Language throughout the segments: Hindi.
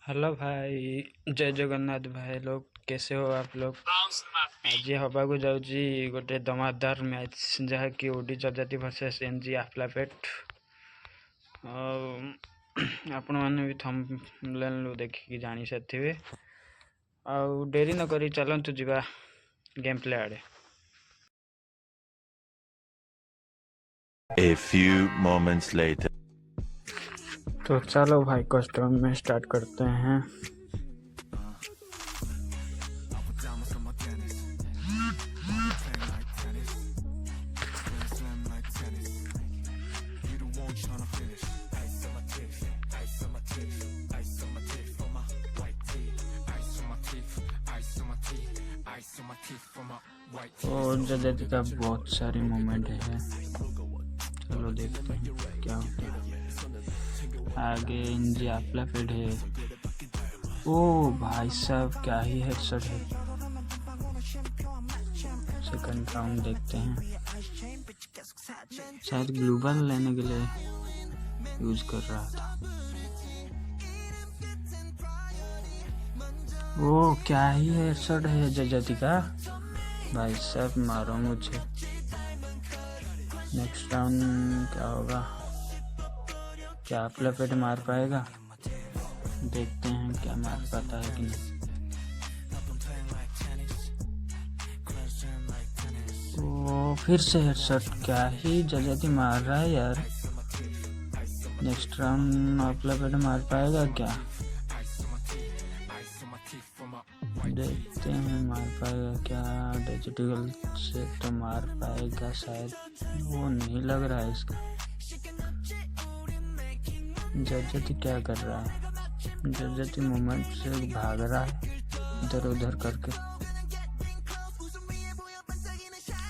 हेलो भाई, जय जगन्नाथ भाई। लोग कैसे हो आप लोग? आज हवाक जाऊँगी गोटे दमादार मैच जहाँकि ओडी जजाति वर्सेस एनजी आफलापेट। आपण मैंने भी थंबनेल देखिकी जानी सारे। आउ डेरी न करी चलतु जीवा गेम प्ले आड़े। A few moments later. तो चलो भाई कस्टम में स्टार्ट करते हैं। और जजाति का बहुत सारी मोमेंट है। चलो देखते हैं क्या होता है। आगे एनजी आफलापेट है। ओ भाई साहब, क्या ही हेडशॉट है। सेकंड राउंड देखते हैं। शायद ग्लोबल लेने के लिए यूज कर रहा था। ओ क्या ही हेडशॉट है जजाति का। भाई साहब मारो मुझे। नेक्स्ट राउंड क्या होगा? क्या आफलापेट मार पाएगा? देखते हैं क्या मार पाता है कि नहीं। ओ फिर से हेडशॉट। क्या ही जजाति मार रहा है यार। नेक्स्ट राउंड आफलापेट मार पाएगा क्या? देखते हैं मार पाएगा क्या। डिजिटल से तो मार पाएगा शायद, वो नहीं लग रहा है इसका। जजाति क्या कर रहा है? जजाति मोमेंट से भाग रहा है इधर उधर करके।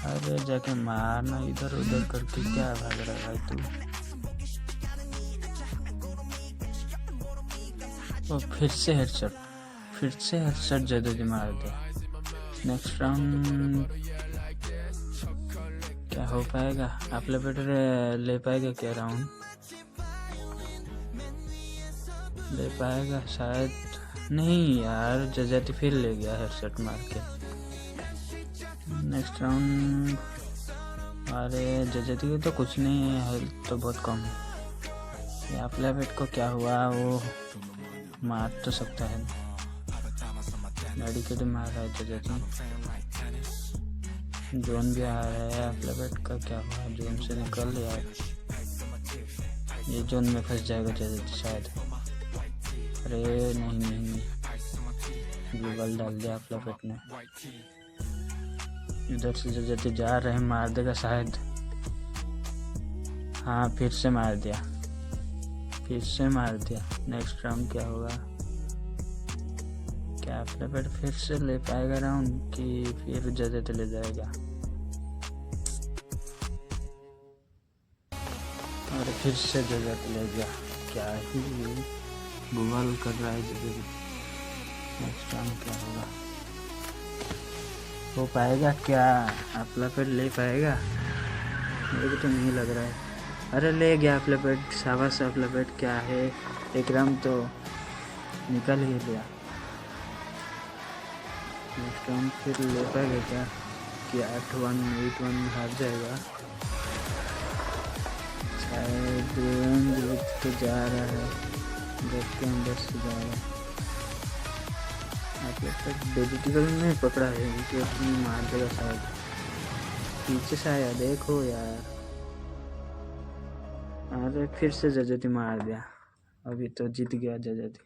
अरे जाके मारना इधर उधर करके। क्या भाग रहा है भाई तू? और फिर से हेडशॉट जजाति मार दिया। नेक्स्ट राउंड क्या हो पाएगा? आफलापेट ले पाएगा क्या राउंड? ले पाएगा शायद नहीं यार। जजाति फिर ले गया हेडशॉट मार के। Next round. अरे जजाति को तो कुछ नहीं है, हेल्थ तो बहुत कम है। आफलापेट को क्या हुआ? वो मार तो सकता है। मेडिकेट मार रहा है जजाति। जोन भी आ रहा है। आफलापेट का क्या हुआ? जोन से निकल यार। ये जोन में फंस जाएगा जजाति शायद। अरे नहीं, ग्लोबल डाल दिया आफलापेट ने। इधर से जजाति जा रहे हैं, मार देगा शायद। हाँ फिर से मार दिया। नेक्स्ट राउंड क्या होगा? क्या आफलापेट फिर से ले पाएगा राउंड कि फिर जजाति ले जाएगा? और फिर से जजाति ले गया। क्या ही बुवाल कर रहा है जजाति। नेक्स्ट राउंड क्या होगा? हो पाएगा क्या? आफलापेट ले पाएगा? मेरे को तो नहीं लग रहा है। अरे ले गया आफलापेट। शाबाश आफलापेट। क्या है, एक राउंड तो निकल ही गया। नेक्स्ट राउंड फिर ले पाएगा क्या? कि 8-1 8-1 हार जाएगा शायद। तो जा रहा है, गेट के अंदर से जा रहा है। आफलापेट डिजिटल में पकड़ा है कि अपनी मार देगा शायद। पीछे से आया, देखो यार। अरे फिर से जजाति मार दिया। अभी तो जीत गया जजाति।